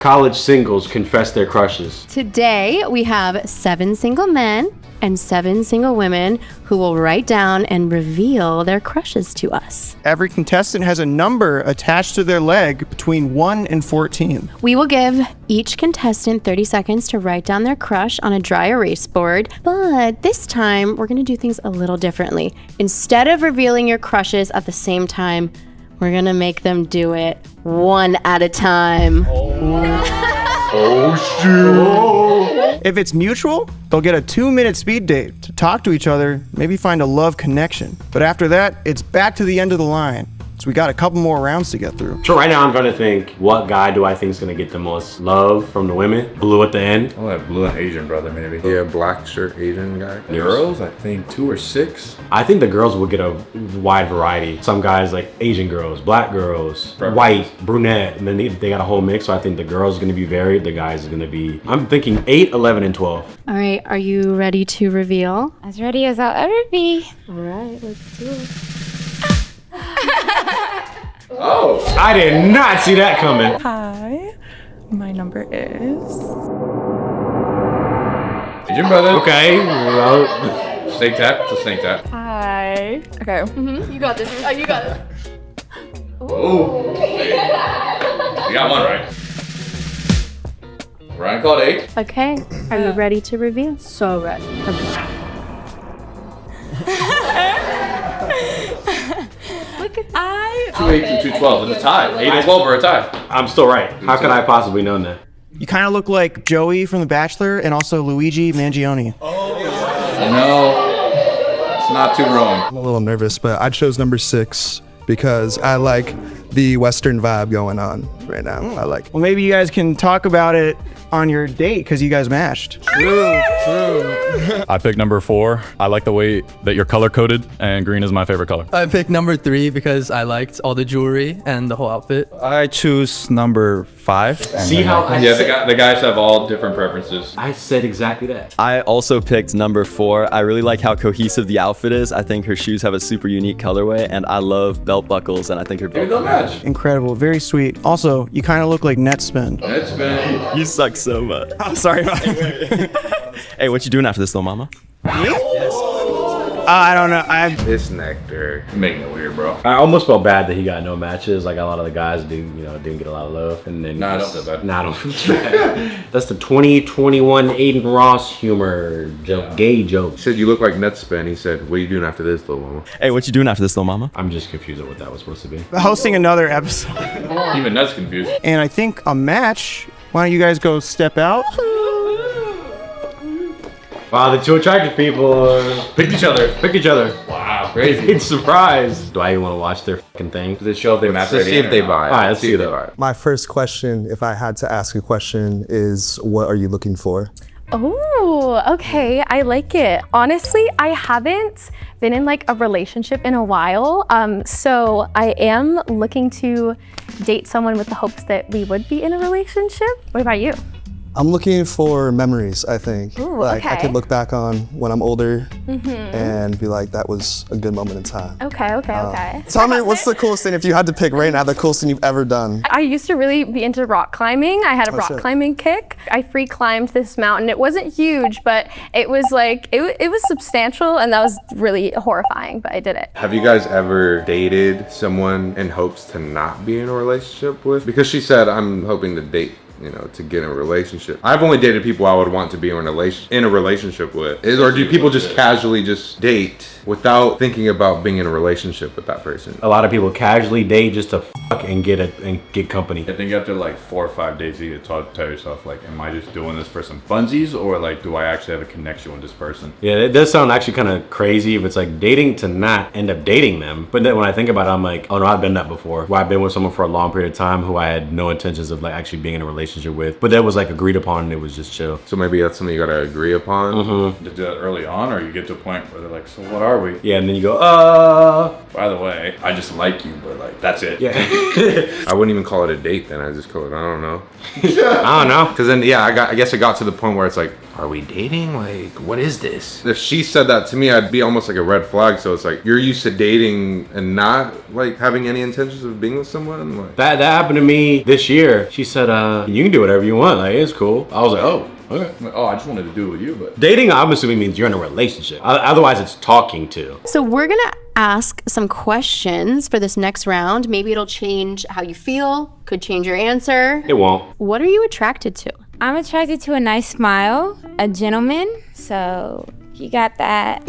college singles confess their crushes. Today, we have 7 single men and 7 single women who will write down and reveal their crushes to us. Every contestant has a number attached to their leg between 1 and 14. We will give each contestant 30 seconds to write down their crush on a dry erase board, but this time we're gonna do things a little differently. Instead of revealing your crushes at the same time, we're gonna make them do it one at a time. Oh, shoot. If it's mutual, they'll get a 2-minute speed date to talk to each other, maybe find a love connection. But after that, it's back to the end of the line. So we got a couple more rounds to get through. So right now I'm trying to think, what guy do I think is gonna get the most love from the women? Blue at the end. I'll have blue and Asian brother maybe. Yeah, black shirt Asian guy. Girls, I think 2 or 6. I think the girls will get a wide variety. Some guys like Asian girls, black girls, white, brunette, and then they got a whole mix. So I think the girls are gonna be varied, the guys are gonna be, I'm thinking 8, 11, and 12. All right, are you ready to reveal? As ready as I'll ever be. All right, let's do it. Oh, I did not see that coming. Hi, my number is... Asian brother. Okay, well, Snake tap. It's a snake tap. Hi. Okay. You got this. Oh, you got it. Oh. You got one right. Ryan called 8. Okay, are you ready to reveal? So ready. Look at I. 2 8s and 2 12s. It's a tie. 8 and 12 are a tie. I'm still right. How could I possibly known that? You kind of look like Joey from The Bachelor and also Luigi Mangione. No, it's not too wrong. I'm a little nervous, but I chose number 6 because I like the Western vibe going on right now. I like it. Well, maybe you guys can talk about it on your date because you guys matched. True. I picked number 4. I like the way that you're color coded, and green is my favorite color. I picked number 3 because I liked all the jewelry and the whole outfit. I choose number 5. See how I Yeah, the guys have all different preferences. I said exactly that. I also picked number 4. I really like how cohesive the outfit is. I think her shoes have a super unique colorway, and I love belt buckles, and I think her belt Go match. Incredible, very sweet. Also, you kind of look like Netspin. It's been. You suck so much. I'm sorry. Hey, what you doing after this, little mama? I don't know. It's nectar. You're making it weird, bro. I almost felt bad that he got no matches. Like a lot of the guys didn't get a lot of love. And then Nah, I don't feel bad. Nah, I don't feel bad. That's the 2021 Aiden Ross humor joke, gay joke. He said you look like Netspin. He said, what are you doing after this, little mama? Hey, what you doing after this, little mama? I'm just confused at what that was supposed to be. hosting another episode. Even that's confused. And I think a match. Why don't you guys go step out? Wow, the 2 attractive people Pick each other. pick each other. Wow, crazy. It's surprise. Do I even want to watch their fucking thing? Does it show if they match Let's see if they vibe. Alright, let's see if they that. vibe. My first question, if I had to ask a question, is what are you looking for? Oh, okay. I like it. Honestly, I haven't been in like a relationship in a while. So I am looking to date someone with the hopes that we would be in a relationship. What about you? I'm looking for memories, I think. Ooh, like I okay. could look back on when I'm older and be like, that was a good moment in time. Okay, okay. Tell me, what's the coolest thing, if you had to pick right now, the coolest thing you've ever done? I used to really be into rock climbing. I had a rock shit. climbing kick. I free climbed this mountain. It wasn't huge, but it was like, it was substantial, and that was really horrifying, but I did it. Have you guys ever dated someone in hopes to not be in a relationship with? Because she said, I'm hoping to date, to get in a relationship. I've only dated people I would want to be in a relationship with. Or do people just casually just date without thinking about being in a relationship with that person? A lot of people casually date just to fuck and get company. I think after like 4 or 5 days, you tell yourself, like, am I just doing this for some funsies, or like, do I actually have a connection with this person? Yeah, it does sound actually kind of crazy if it's like dating to not end up dating them. But then when I think about it, I'm like, oh no, I've been that before. Where I've been with someone for a long period of time who I had no intentions of like actually being in a relationship with. But that was like agreed upon and it was just chill. So maybe that's something you gotta agree upon. To do that early on, or you get to a point where they're like, so what are we? Yeah, and then you go, By the way, I just like you, but like, that's it. yeah. I wouldn't even call it a date then. I just call it, I don't know. I don't know. Because then, yeah, I guess it got to the point where it's like, are we dating? Like, what is this? If she said that to me, I'd be almost like a red flag. So it's like, you're used to dating and not like having any intentions of being with someone? Like, That happened to me this year. She said, can you you can do whatever you want. Like, it's cool. I was like, oh, okay. Oh, I just wanted to do it with you, but Dating, I'm assuming, means you're in a relationship. Otherwise, it's talking to. So we're gonna ask some questions for this next round. Maybe it'll change how you feel, could change your answer. It won't. What are you attracted to? I'm attracted to a nice smile, a gentleman, so you got that.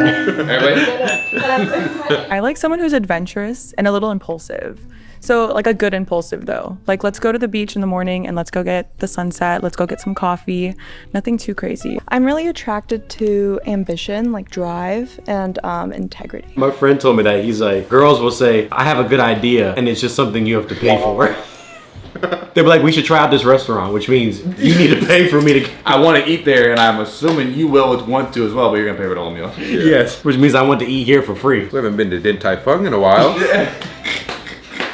I like someone who's adventurous and a little impulsive. So like a good impulsive though. Like let's go to the beach in the morning and let's go get the sunset. Let's go get some coffee. Nothing too crazy. I'm really attracted to ambition, like drive and integrity. My friend told me that. He's like, girls will say, I have a good idea, and it's just something you have to pay for. They'll be like, we should try out this restaurant, which means you need to pay for me to. I want to eat there, and I'm assuming you will want to as well, but you're gonna pay for the whole meal. Yes, which means I want to eat here for free. We haven't been to Din Tai Fung in a while.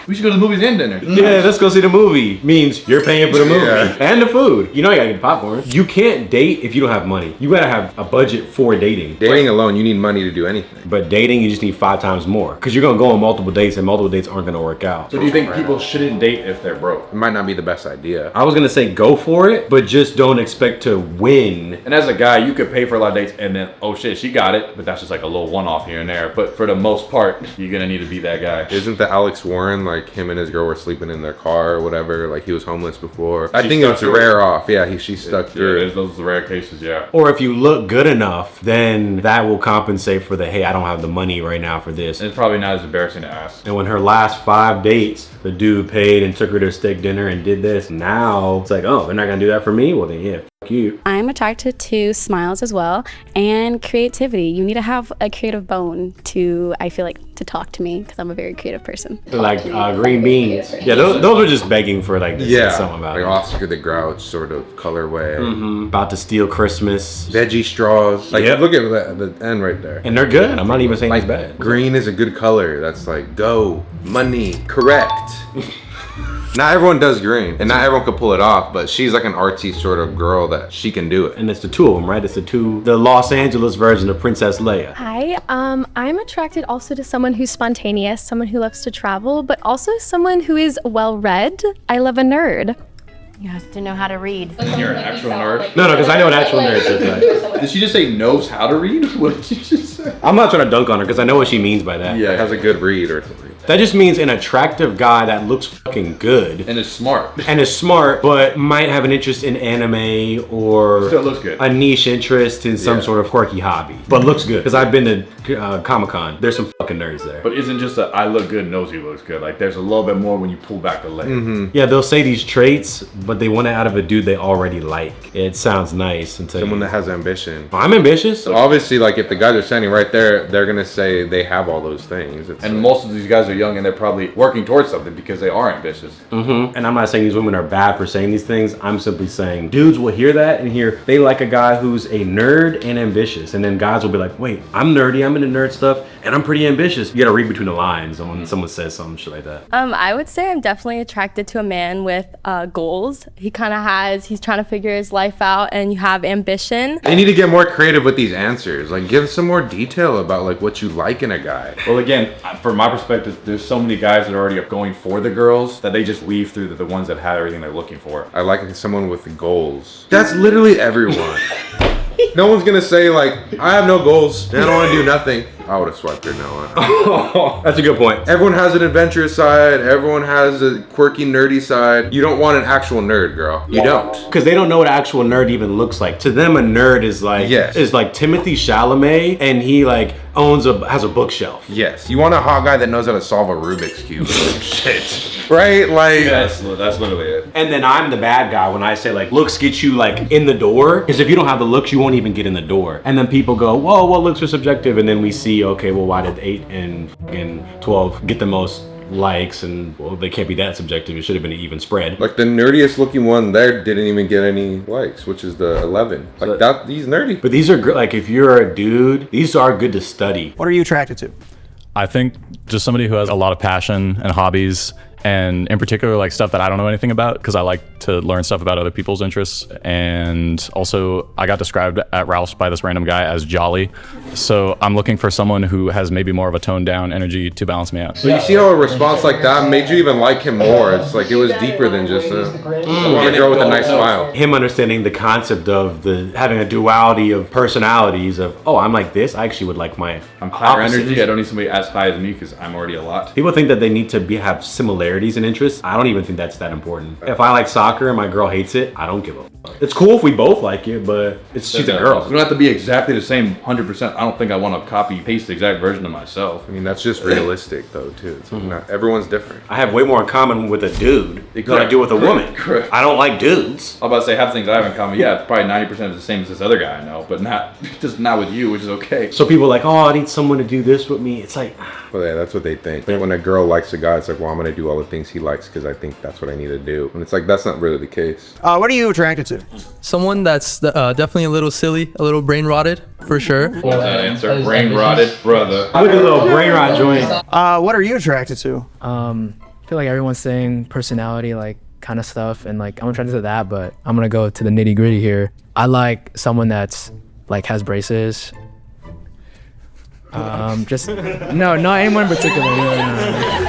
We should go to the movies and dinner. Yeah, let's go see the movie. Means you're paying for the movie. And the food. You know you gotta get popcorn. You can't date if you don't have money. You gotta have a budget for dating. Dating alone, you need money to do anything. But dating, you just need 5 times more. Because you're gonna go on multiple dates, and multiple dates aren't gonna work out. So do you think people shouldn't date if they're broke? It might not be the best idea. I was gonna say go for it, but just don't expect to win. And as a guy, you could pay for a lot of dates and then, oh shit, she got it, but that's just like a little one-off here and there. But for the most part, you're gonna need to be that guy. Isn't the Alex Warren, like him and his girl were sleeping in their car or whatever, like he was homeless before? I think it's rare off. Yeah, she stuck through. There's those rare cases, yeah. Or if you look good enough, then that will compensate for the, hey, I don't have the money right now for this. It's probably not as embarrassing to ask. And when her last 5 dates, the dude paid and took her to a steak dinner and did this, now it's like, oh, they're not gonna do that for me? Well then, yeah, fuck you. I'm attracted to smiles as well and creativity. You need to have a creative bone to, I feel like, to talk to me because I'm a very creative person. Like green beans. Yeah, those are just begging for like this. Yeah, something about like it. Oscar the Grouch sort of colorway. About to steal Christmas. Veggie straws. Like, Yep. look at that, the end right there. And they're good. I'm not even saying it's bad. Green is a good color. That's like dough, money, correct. Not everyone does green, and not everyone could pull it off, but she's like an artsy sort of girl that she can do it. And it's the 2 of them, right? It's the Los Angeles version of Princess Leia. Hi, I'm attracted also to someone who's spontaneous, someone who loves to travel, but also someone who is well-read. I love a nerd. You have to know how to read. You're an actual nerd? No, because I know an actual nerd. Did she just say knows how to read? What did she just say? I'm not trying to dunk on her because I know what she means by that. Yeah, has a good read or something. That just means an attractive guy that looks fucking good. And is smart. But might have an interest in anime or Still looks good. a niche interest in some sort of quirky hobby. But looks good. Because I've been to Comic-Con. There's some fucking nerds there. But isn't just a I look good knows he looks good. Like there's a little bit more when you pull back the layer. Yeah, they'll say these traits, but they want it out of a dude they already like. It sounds nice until Someone that has ambition. I'm ambitious. So obviously, like if the guys are standing right there, they're gonna say they have all those things. It's And like, most of these guys are young and they're probably working towards something because they are ambitious. And I'm not saying these women are bad for saying these things. I'm simply saying dudes will hear that and hear they like a guy who's a nerd and ambitious. And then guys will be like, wait, I'm nerdy, I'm into nerd stuff, and I'm pretty ambitious. You gotta read between the lines when someone says something shit like that. I would say I'm definitely attracted to a man with goals. He's trying to figure his life out, and you have ambition. they need to get more creative with these answers. Like give some more detail about like what you like in a guy. Well, again, from my perspective, there's so many guys that are already going for the girls that they just weave through the ones that have everything they're looking for. I like someone with goals. That's literally everyone. No one's gonna say like, I have no goals and I don't want to do nothing. I would have swiped her no on. That's a good point. Everyone has an adventurous side. Everyone has a quirky, nerdy side. You don't want an actual nerd, girl. You don't. Because they don't know what an actual nerd even looks like. To them, a nerd is like Timothy Chalamet, and he like has a bookshelf. Yes. You want a hot guy that knows how to solve a Rubik's Cube. Shit. Right? Like that's literally it. And then I'm the bad guy when I say like looks get you like in the door. Because if you don't have the looks, you won't even get in the door. And then people go, whoa, well, looks are subjective. And then we see, okay, well, why did 8 and 12 get the most likes? And well, they can't be that subjective. It should have been an even spread. Like the nerdiest looking one there didn't even get any likes, which is the 11. Like that, he's nerdy. But these are like, if you're a dude, these are good to study. What are you attracted to? I think just somebody who has a lot of passion and hobbies and in particular like stuff that I don't know anything about, because I like to learn stuff about other people's interests. And also I got described at Ralph's by this random guy as jolly, so I'm looking for someone who has maybe more of a toned down energy to balance me out. But you see how a response like that made you even like him more. It's like it was deeper than just a girl with a nice smile. Him understanding the concept of having a duality of personalities of, oh, I'm like this, I actually would like my I'm higher opposite. energy. I don't need somebody as high as me because I'm already a lot. People think that they need to have similarities in interests. I don't even think that's that important. If I like soccer and my girl hates it, I don't give a fuck. It's cool if we both like it, but she's a girl. We don't have to be exactly the same 100%. I don't think I want to copy paste the exact version of myself. I mean, that's just realistic though too. It's not, everyone's different. I have way more in common with a dude than I do with a woman. Correct. I don't like dudes. I'm about to say half the things I have in common. Yeah, probably 90% is the same as this other guy I know, but just not with you, which is okay. So people are like, oh, I need someone to do this with me. It's like, well, yeah, that's what they think. When a girl likes a guy, it's like, well, I'm gonna do all the things he likes because I think that's what I need to do. And it's like, that's not really the case. What are you attracted to? Someone that's definitely a little silly, a little brain rotted, for sure. What's that answer? Brain rotted, brother. Look at a little brain rot joint. What are you attracted to? I feel like everyone's saying personality, like kind of stuff, and like I'm attracted to that, but I'm gonna go to the nitty gritty here. I like someone that's like has braces. Just no, not anyone in particular. No.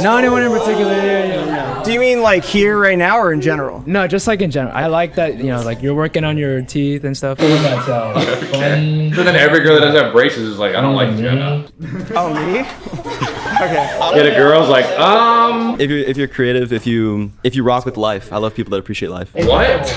Not anyone in particular. Yeah. Do you mean like here right now or in general? No, just like in general. I like that, like you're working on your teeth and stuff. That's Okay. But then every girl that does have braces is like, I don't like Jenna. Oh, me? Okay. Yeah, the girl's like, If you're creative, if you rock with life. I love people that appreciate life. What?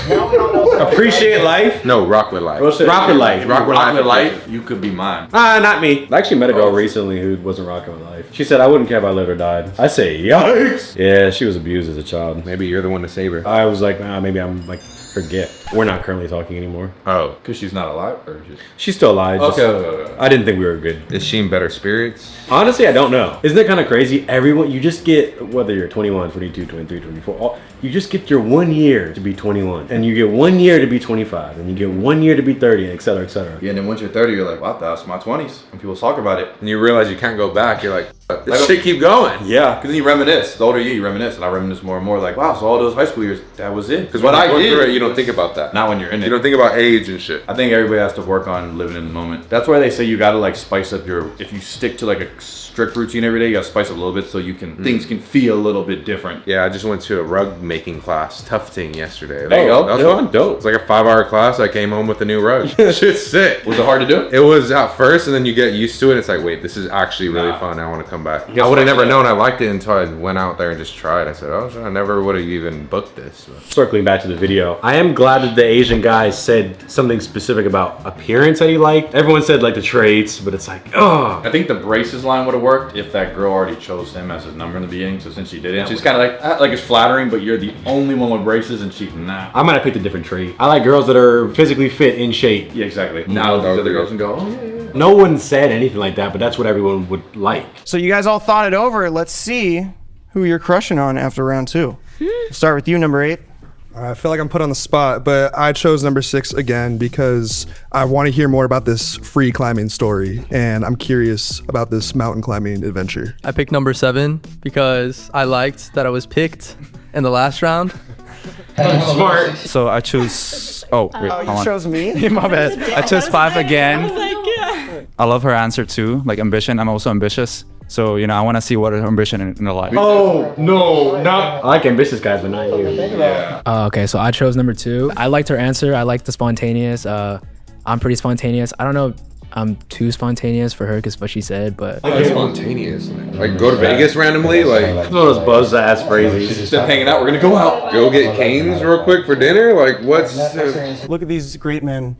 Appreciate life? No, rock with life. Rock with life. Rock with life. You could be mine. Not me. I actually met a girl recently who wasn't rocking with life. She said, I wouldn't care if I lived or died. I say, yikes. Yeah, she was abused as a child. Maybe you're the one to save her. I was like, maybe I'm like her gift. We're not currently talking anymore. Oh. Because she's not alive? Or she's still alive. Okay. I didn't think we were good. Is she in better spirits? Honestly, I don't know. Isn't it kind of crazy? Everyone, you just get, whether you're 21, 22, 23, 24, you just get your 1 year to be 21. And you get 1 year to be 25. And you get 1 year to be 30, et cetera, et cetera. Yeah, and then once you're 30, you're like, wow, that's my 20s. When people talk about it. And you realize you can't go back. You're like, this shit keep going. Yeah, because then you reminisce. The older you reminisce. And I reminisce more and more like, wow, so all those high school years, that was it. Because when I go through it, you don't think about that. Not when you're in it. You don't think about age and shit. I think everybody has to work on living in the moment. That's why they say you gotta like spice up if you stick to like a strict routine every day, you gotta spice up a little bit so you can, things can feel a little bit different. Yeah, I just went to a rug making class, tufting yesterday. There you go. That was fun. Dope. It's like a 5-hour class. I came home with a new rug. Shit's sick. Was it hard to do? It was at first, and then you get used to it. It's like, wait, this is actually really fun. I want to come back. I would have never known I liked it until I went out there and just tried. I said, oh, I never would have even booked this. Circling back to the video, I am glad that the Asian guy said something specific about appearance that he liked. Everyone said like the traits, but it's like, oh. I think the braces line would have worked if that girl already chose him as his number in the beginning. So since she didn't, she's kind of like it's flattering, but you're the only one with braces and she's not. I might have picked a different trait. I like girls that are physically fit, in shape. Yeah, exactly. Now these other girls can go, oh yeah. No one said anything like that, but that's what everyone would like. So you guys all thought it over. Let's see who you're crushing on after round 2. We'll start with you, number 8. I feel like I'm put on the spot, but I chose number 6 again because I want to hear more about this free climbing story, and I'm curious about this mountain climbing adventure. I picked number 7 because I liked that I was picked in the last round. Smart. So I choose. Oh, wait, hold You on. chose me? My bad. I chose 5 again. I love her answer too, like ambition. I'm also ambitious. So, I want to see what her ambition in her life. Oh, no, not. I like ambitious guys, but not you. Yeah. Okay, so I chose number 2. I liked her answer. I liked the spontaneous. I'm pretty spontaneous. I don't know if I'm too spontaneous for her because what she said, but Spontaneous. Like go to Vegas randomly? Like one of those buzz ass phrases. She's been hanging out. We're gonna go out. Go get canes real quick for dinner? Like what's... Look at these great men.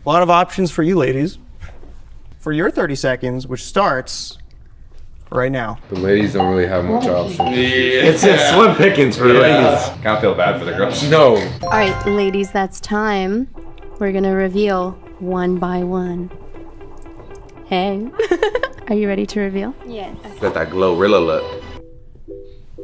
A lot of options for you ladies. For your 30 seconds, which starts right now. The ladies don't really have much options. It's slim pickings for the ladies. Kind of feel bad for the girls. No. All right, ladies, that's time. We're gonna reveal one by one. Hey, are you ready to reveal? Yes. Got that Glorilla look.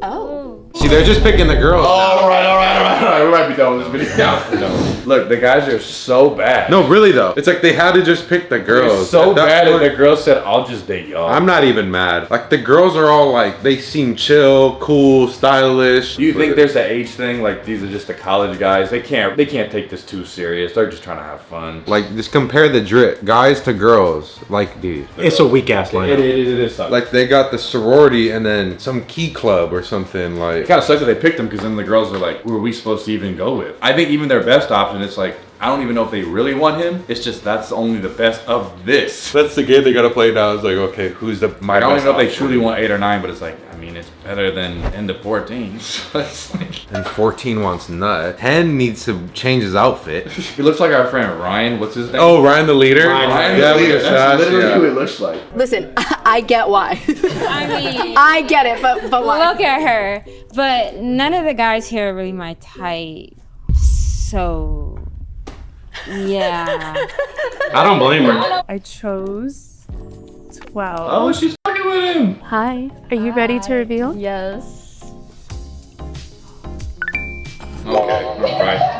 Oh. She they're just picking the girls. All right. We might be done with this video. No. Look, the guys are so bad. No, really though. It's like they had to just pick the girls. They're so bad that the girls said, "I'll just date y'all." I'm not even mad. Like the girls are all like, they seem chill, cool, stylish. Do you think there's an age thing? Like these are just the college guys. They can't take this too serious. They're just trying to have fun. Like just compare the drip, guys to girls. Like, dude, It's a weak ass lineup. It is. like they got the sorority and then some key club or something. Like, It kind of sucks that they picked them because then the girls are like, who are we supposed to even go with? I think even their best option, it's like, I don't even know if they really want him. It's just that's only the best of this. that's the game they gotta play now. It's like, okay, who's I don't even know if they truly want 8 or 9, but it's like, I mean, it's better than end of 14. So it's like, And 14 wants nut. 10 needs to change his outfit. he looks like our friend Ryan. What's his name? Oh, Ryan the leader. Ryan Yeah, the leader. with the That's sash, literally yeah. who it looks like. Listen, I get why. I mean, I get it, but why? look at her. But none of the guys here are really my type. So, yeah. I don't blame her. I chose 12. Oh, she's fucking with him. Hi. Are you ready to reveal? Yes. Okay, all right.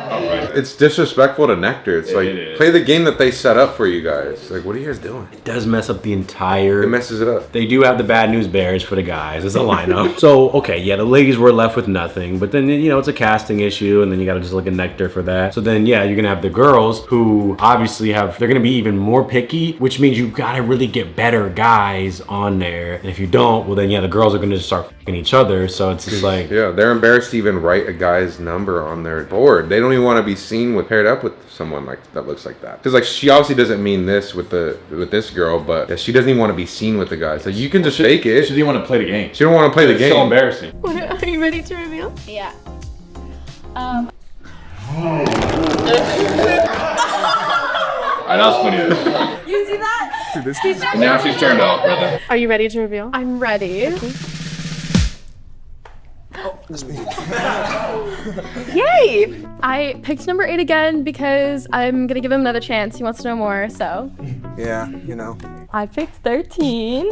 It's disrespectful to Nectar. It's like, It is. play the game that they set up for you guys. Like, what are you guys doing? It does mess up the entire. It messes it up. They do have the bad news bears for the guys. It's a lineup. So, okay, yeah, the ladies were left with nothing. But then, you know, it's a casting issue, and then you got to just look at Nectar for that. So then, yeah, you're going to have the girls who obviously they're going to be even more picky, which means you got to really get better guys on there. And if you don't, well, then, yeah, the girls are going to just start fucking each other. So it's just like. Yeah, they're embarrassed to even write a guy's number on their board. They don't even want to be seen with paired up with someone like that looks like that. Because like she obviously doesn't mean this with this girl, but yeah, she doesn't even want to be seen with the guys. So you can just fake it. She didn't want to play the game. She don't want to play the game. It's so embarrassing. Are you ready to reveal? Yeah. I know it's funny. You see that? Now she's turned off, brother. Are you ready to reveal? I'm ready. Yay! I picked number 8 again because I'm gonna give him another chance. He wants to know more, so. Yeah, you know. I picked 13.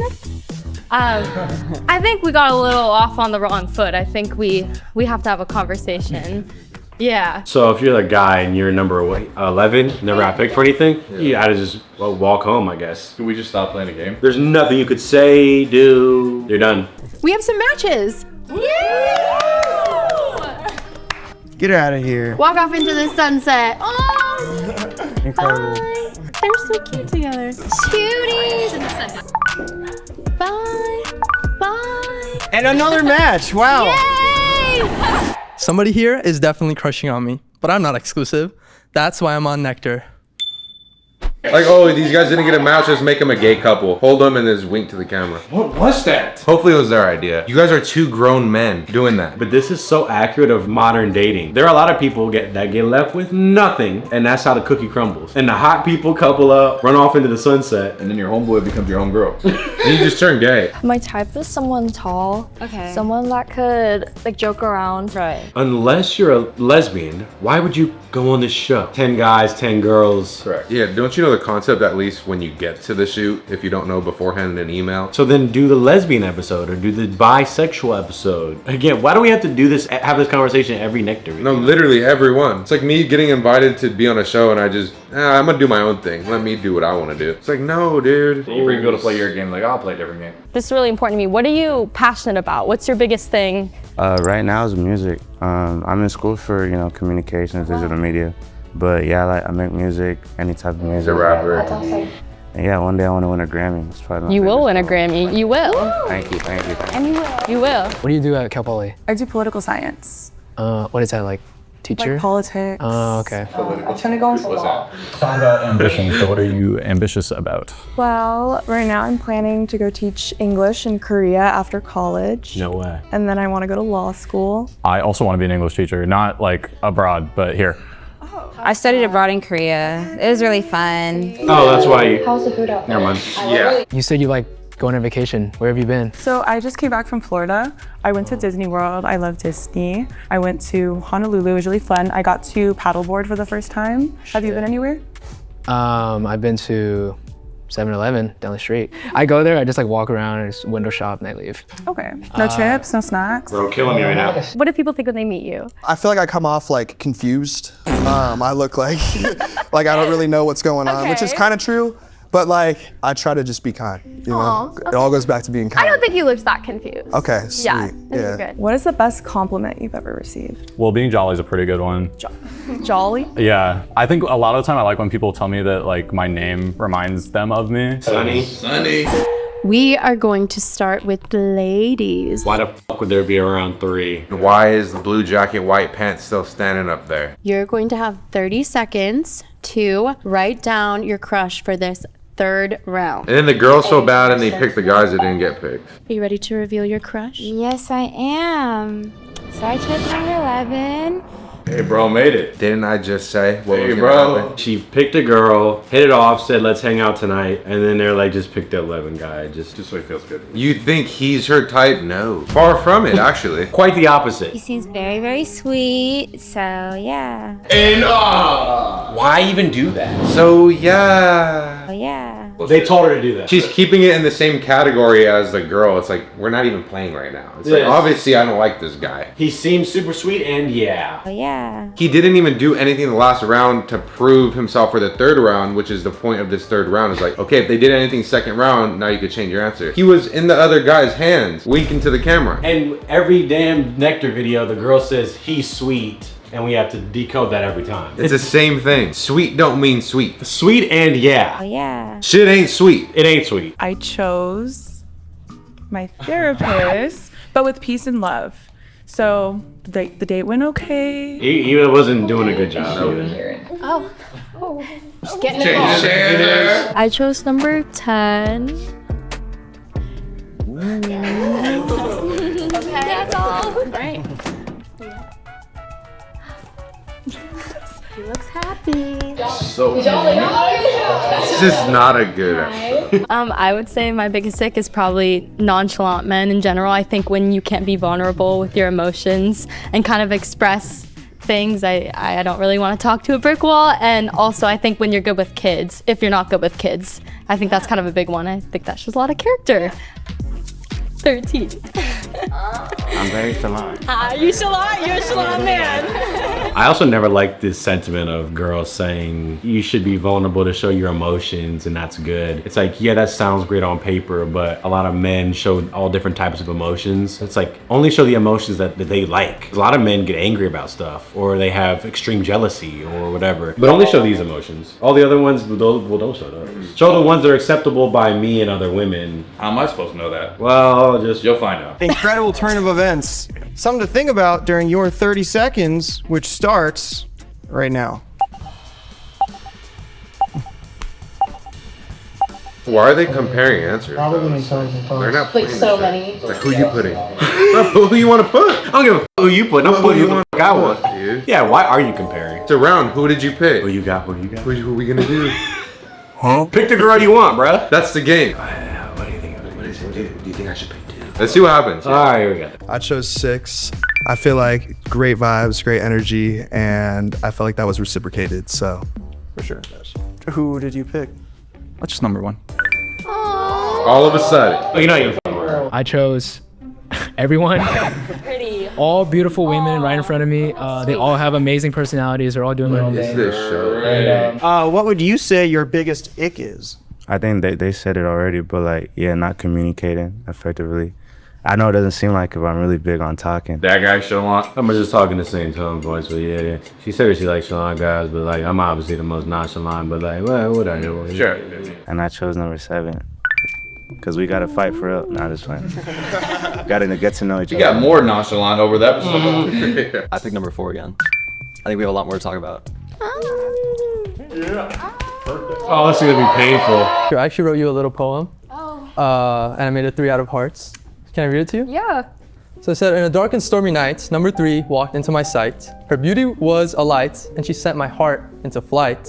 I think we got a little off on the wrong foot. I think we have to have a conversation. Yeah. So if you're the guy and you're number 11, never got picked for anything, you gotta just walk home, I guess. Can we just stop playing the game? There's nothing you could say, do. You're done. We have some matches. Get out of here. Walk off into the sunset. Oh, Incredible. bye. They're so cute together. Cuties. Bye. Bye. And another match. Wow. Yay! Somebody here is definitely crushing on me, but I'm not exclusive. That's why I'm on Nectar. Like, oh, these guys didn't get a match, let's make them a gay couple. Hold them and just wink to the camera. What was that? Hopefully it was their idea. You guys are 2 grown men doing that. But this is so accurate of modern dating. There are a lot of people that get left with nothing, and that's how the cookie crumbles. And the hot people couple up, run off into the sunset, And then your homeboy becomes your homegirl. And you just turn gay. My type is someone tall. Okay. Someone that could like joke around. Right. Unless you're a lesbian, why would you go on this show? 10 guys, 10 girls. Correct. Yeah, don't you know the concept at least when you get to the shoot, if you don't know beforehand in an email? So then do the lesbian episode or do the bisexual episode. Again, why do we have to do this, have this conversation every Nectar? No, literally everyone. It's like me getting invited to be on a show and I just, I'm gonna do my own thing. Let me do what I want to do. It's like, no, dude. You bring people to play your game, like, I'll play a different game. This is really important to me. What are you passionate about? What's your biggest thing? Right now is music. I'm in school for, communications, digital media. But yeah, I make music, any type of music. A rapper. And yeah, one day I want to win a Grammy. That's probably my You will biggest win a goal. Grammy. You will. Thank you. And you will. You will. What do you do at Cal Poly? I do political science. What is that, like teacher? Like politics. Oh, okay. I'm trying to go into law. Talk about ambition. So what are you ambitious about? Well, right now I'm planning to go teach English in Korea after college. No way. And then I want to go to law school. I also want to be an English teacher, not like abroad, but here. I studied abroad in Korea. It was really fun. Oh, that's why you... How's the food out there? Never mind. Yeah. You said you like going on vacation. Where have you been? So I just came back from Florida. I went to Disney World. I love Disney. I went to Honolulu. It was really fun. I got to paddleboard for the first time. Have you been anywhere? I've been to 7-Eleven down the street. I go there, I just like walk around and just window shop and I leave. Okay. No chips, no snacks. Bro, killing me right now. What do people think when they meet you? I feel like I come off like confused. I look like like I don't really know what's going on, which is kind of true. But like, I try to just be kind. You know, Aw, it all goes back to being kind. I don't think you looked that confused. Okay, sweet. Yeah, I think you're good. What is the best compliment you've ever received? Well, being jolly is a pretty good one. Jolly? Yeah, I think a lot of the time I like when people tell me that like my name reminds them of me. Sunny. We are going to start with the ladies. Why the fuck would there be around 3? Why is the blue jacket, white pants still standing up there? You're going to have 30 seconds to write down your crush for this 3rd round. And then the girls feel bad and they pick the guys that didn't get picked. Are you ready to reveal your crush? Yes, I am. So I chose number 11. Hey, bro, made it. Didn't I just say what was Hey, gonna bro. happen? She picked a girl, hit it off, said, let's hang out tonight. And then they're like, just pick the 11 guy. Just so he feels good. You think he's her type? No. Far from it, actually. Quite the opposite. He seems very, very sweet. So yeah. And why even do that? So, yeah. Oh yeah. They told her to do that. She's keeping it in the same category as the girl. It's like, we're not even playing right now. It's like, Yes. obviously, I don't like this guy. He seems super sweet and yeah. Oh yeah. He didn't even do anything in the last round to prove himself for the 3rd round, which is the point of this 3rd round. Is like, okay, if they did anything 2nd round, now you could change your answer. He was in the other guy's hands, winking to the camera. And every damn Nectar video, the girl says he's sweet. And we have to decode that every time. It's the same thing. Sweet don't mean sweet. Sweet and yeah. Oh yeah. Shit ain't sweet. It ain't sweet. I chose my therapist, but with peace and love. So the date went okay. He wasn't doing a good job either. Oh. Oh. Just getting it I chose number 10. Okay, that's all. Right. He looks happy. So this is not a good episode. I would say my biggest ick is probably nonchalant men in general. I think when you can't be vulnerable with your emotions and kind of express things, I don't really want to talk to a brick wall. And also I think when you're good with kids, if you're not good with kids, I think that's kind of a big one. I think that shows a lot of character. 13. I'm very salon. You Shalon, you're a Shalon man. I also never liked this sentiment of girls saying you should be vulnerable to show your emotions and that's good. It's like, yeah, that sounds great on paper, but a lot of men show all different types of emotions. It's like, only show the emotions that they like. A lot of men get angry about stuff or they have extreme jealousy or whatever, but only show these emotions. All the other ones, don't show those. Show the ones that are acceptable by me and other women. How am I supposed to know that? Well, just you'll find out. Incredible turn of events. Something to think about during your 30 seconds, which starts right now. Why are they comparing answers? They're not putting so many. Like, who you putting? Not who you want to put. I don't give a who you put. I'm putting who the fuck I want. Dude. Yeah, why are you comparing? It's a round. Who did you pick? Who you got? Who you got? Who are we gonna do? Huh? Pick the girl you want, bruh. That's the game. What do you think? What is it? Do you think I should pick 2? Let's see what happens. All right, here we go. I chose 6. I feel like great vibes, great energy, and I felt like that was reciprocated. So, for sure. Who did you pick? That's just number 1. All of a sudden. Oh, you're not even fucking I chose everyone. Pretty. All beautiful women right in front of me. They all have amazing personalities. They're all doing their own Is thing. this show? Right? What would you say your biggest ick is? I think they said it already, but like, yeah, not communicating effectively. I know it doesn't seem like it, but I'm really big on talking. That guy, Shalon. I'm just talking the same tone voice, but yeah. She said she likes nonchalant guys, but like, I'm obviously the most nonchalant, but like, well, what I do. Sure. And I chose number 7. Because we got to fight for real. Nah, just playing. Got to get to know each You other. got more nonchalant over that episode. I picked number 4 again. I think we have a lot more to talk about. Oh, this is going to be painful. I actually wrote you a little poem. And I made it 3 out of hearts. Can I read it to you? Yeah. So it said, in a dark and stormy night, number 3 walked into my sight. Her beauty was a light, and she sent my heart into flight.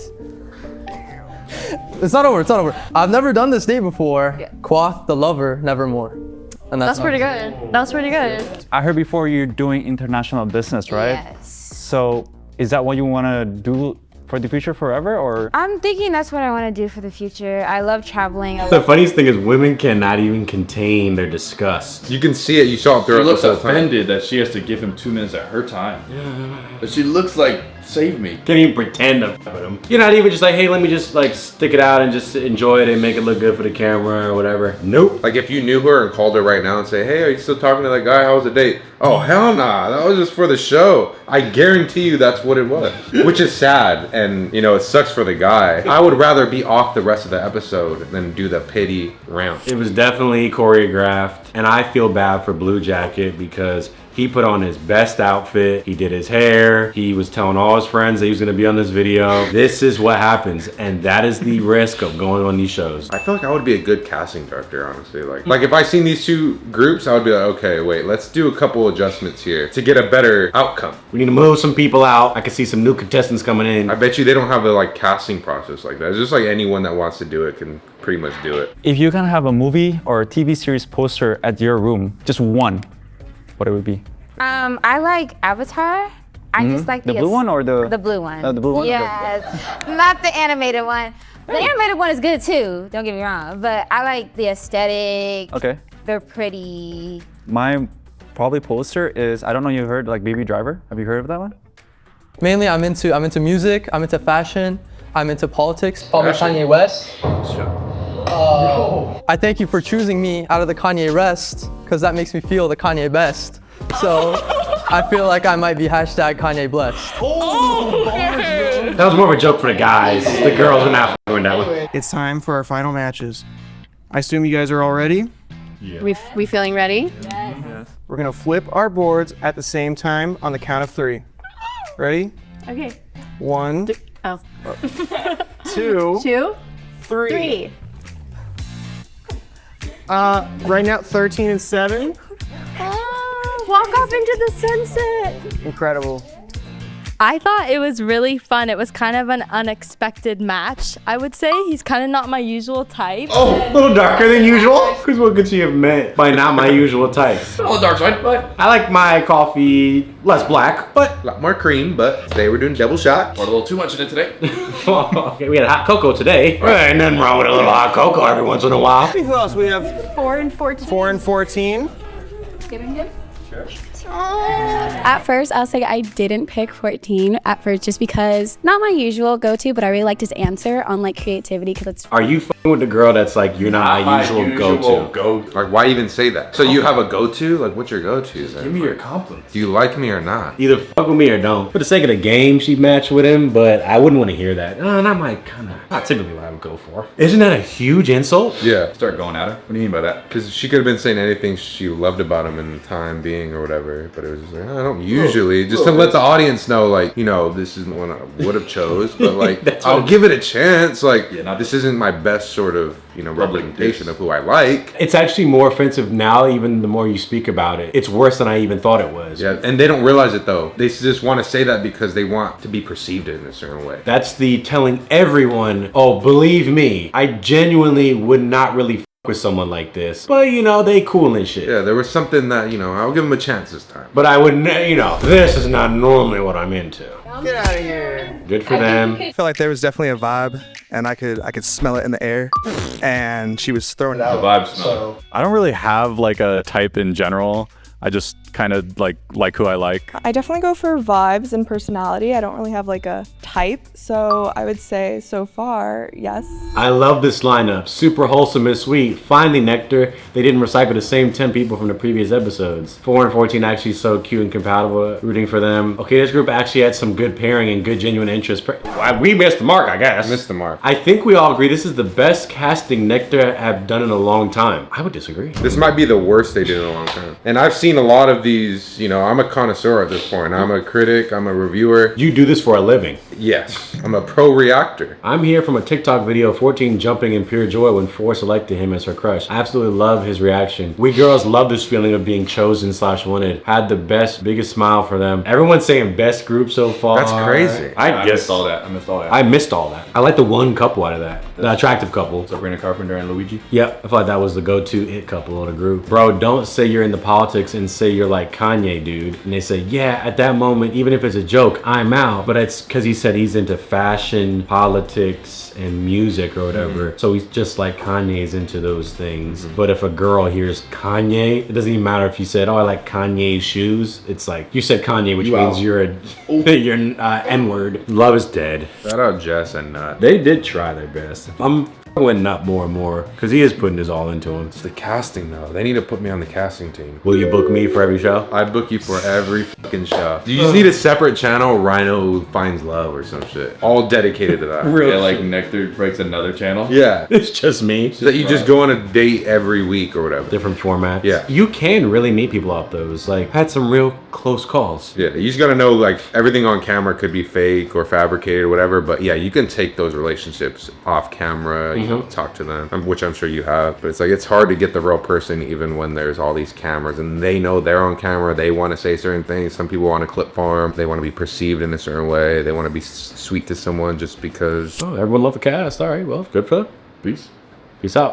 It's not over, it's not over. I've never done this date before. Yeah. Quoth the lover, nevermore. And That's pretty good. That's pretty good. I heard before you're doing international business, right? Yes. So is that what you want to do for the future forever, or? I'm thinking that's what I want to do for the future. I love traveling. The funniest thing is women cannot even contain their disgust. You can see it. You saw it She throughout looks the whole time. offended that she has to give him 2 minutes of her time. But she looks like, save me. Can't even pretend to fuck with him. You're not even just like, hey, let me just like stick it out and just enjoy it and make it look good for the camera or whatever. Nope. Like if you knew her and called her right now and say, hey, are you still talking to that guy? How was the date? Oh, hell nah. That was just for the show. I guarantee you that's what it was. Which is sad. And, you know, it sucks for the guy. I would rather be off the rest of the episode than do the pity round. It was definitely choreographed, and I feel bad for Blue Jacket because he put on his best outfit. He did his hair. He was telling all his friends that he was going to be on this video. This is what happens, and that is the risk of going on these shows. I feel like I would be a good casting director, honestly. Like if I seen these two groups, I would be like, okay, wait, let's do a couple adjustments here to get a better outcome. We need to move some people out. I can see some new contestants coming in. I bet you they don't have a like casting process like that. It's just like anyone that wants to do it can pretty much do it. If you can have a movie or a TV series poster at your room, just one, what it would be? I like Avatar. I just like the blue one or the blue one. The blue one. Yes, not the animated one. The animated one is good too. Don't get me wrong, but I like the aesthetic. Okay. They're pretty. My probably poster is, I don't know, you heard like Baby Driver? Have you heard of that one? Mainly, I'm into music. I'm into fashion. I'm into politics. Follow Kanye West. I thank you for choosing me out of the Kanye rest, because that makes me feel the Kanye best. So I feel like I might be hashtag Kanye blessed. That was more of a joke for the guys. The girls are not doing that one. It's time for our final matches. I assume you guys are all ready? Yeah. We feeling ready? Yes. We're gonna flip our boards at the same time on the count of 3. Ready? Okay. 1, Oh. 2, 2, 3. Right now, 13 and 7. Walk off into the sunset. Incredible. I thought it was really fun. It was kind of an unexpected match, I would say. He's kind of not my usual type. Oh, a little darker than usual? Because what could she have meant by not my usual type? A little dark side, but I like my coffee less black, but a lot more cream, but today we're doing double shot. Poured a little too much in it today. Okay, we had hot cocoa today. Ain't nothing wrong with a little hot cocoa every once in a while. Who else? We have 4 and 14. 4 and 14. Giving him? Sure. At first, I'll say I didn't pick 14 at first just because not my usual go-to, but I really liked his answer on like creativity because it's. Are you f***ing with the girl that's like, you're not my usual go-to? Like, why even say that? So you have a go-to? Like, what's your go-to then? Give me your compliments. Do you like me or not? Either fuck with me or don't. For the sake of the game, she matched with him, but I wouldn't want to hear that. Not my kind of, not typically what I would go for. Isn't that a huge insult? Yeah. Start going at her. What do you mean by that? Because she could have been saying anything she loved about him in the time being or whatever, but it was just like, I don't usually, just to let the audience know, like, you know, this isn't one I would have chose, but like, I'll give it a chance. Like, this isn't my best sort of, you know, representation of who I like. It's actually more offensive now, even the more you speak about it. It's worse than I even thought it was. Yeah, and they don't realize it though. They just want to say that because they want to be perceived in a certain way. That's the telling everyone, oh, believe me, I genuinely would not really with someone like this, but you know, they cool and shit. Yeah, there was something that, you know, I'll give them a chance this time. But I would, you know, this is not normally what I'm into. Get out of here. Good for them. I feel like there was definitely a vibe, and I could smell it in the air, and she was throwing it out. The vibe smell. I don't really have like a type in general. I just kind of like who I like. I definitely go for vibes and personality. I don't really have like a type, so I would say so far, yes. I love this lineup. Super wholesome and sweet. Finally, Nectar. They didn't recycle the same 10 people from the previous episodes. 4 and 14 actually so cute and compatible. Rooting for them. Okay, this group actually had some good pairing and good genuine interest. We missed the mark, I guess. Missed the mark. I think we all agree this is the best casting Nectar have done in a long time. I would disagree. This might be the worst they did in a long time. And I've seen a lot of these, you know, I'm a connoisseur at this point. I'm a critic, I'm a reviewer. You do this for a living. Yes, I'm a pro reactor. I'm here from a TikTok video, 14 jumping in pure joy when 4 selected him as her crush. I absolutely love his reaction. We girls love this feeling of being chosen / wanted. Had the best, biggest smile for them. Everyone's saying best group so far. That's crazy. I missed all that. I missed all that. I like the one couple out of that. The attractive couple. Sabrina Carpenter and Luigi. Yep, I thought that was the go-to it couple of the group. Bro, don't say you're into politics and say you're like, Kanye, dude. And they say, yeah, at that moment, even if it's a joke, I'm out. But it's because he said he's into fashion, politics, and music or whatever. So he's just like Kanye's into those things. But if a girl hears Kanye, it doesn't even matter if you said, oh, I like Kanye's shoes. It's like, you said Kanye, which means you're an N-word. Love is dead. Shout out Jess and Nut. They did try their best. I'm with Nut more and more because he is putting his all into him. It's the casting though. They need to put me on the casting team. Will you book me for every show? I'd book you for every fucking show. You just need a separate channel, Rhino Finds Love or some shit. All dedicated to that. Yeah, like Nectar breaks another channel. Yeah. It's just me. So that you just go on a date every week or whatever. Different formats. Yeah. You can really meet people off those. Like, had some real close calls. Yeah, you just gotta know, like, everything on camera could be fake or fabricated or whatever, but yeah, you can take those relationships off camera, you know, talk to them, which I'm sure you have, but it's like, it's hard to get the real person even when there's all these cameras and they know they're on camera, they want to say certain things. Some people want to clip farm, they want to be perceived in a certain way, they want to be sweet to someone just because. Oh, everyone love the cast. All right, well, good for them. Peace. Peace out.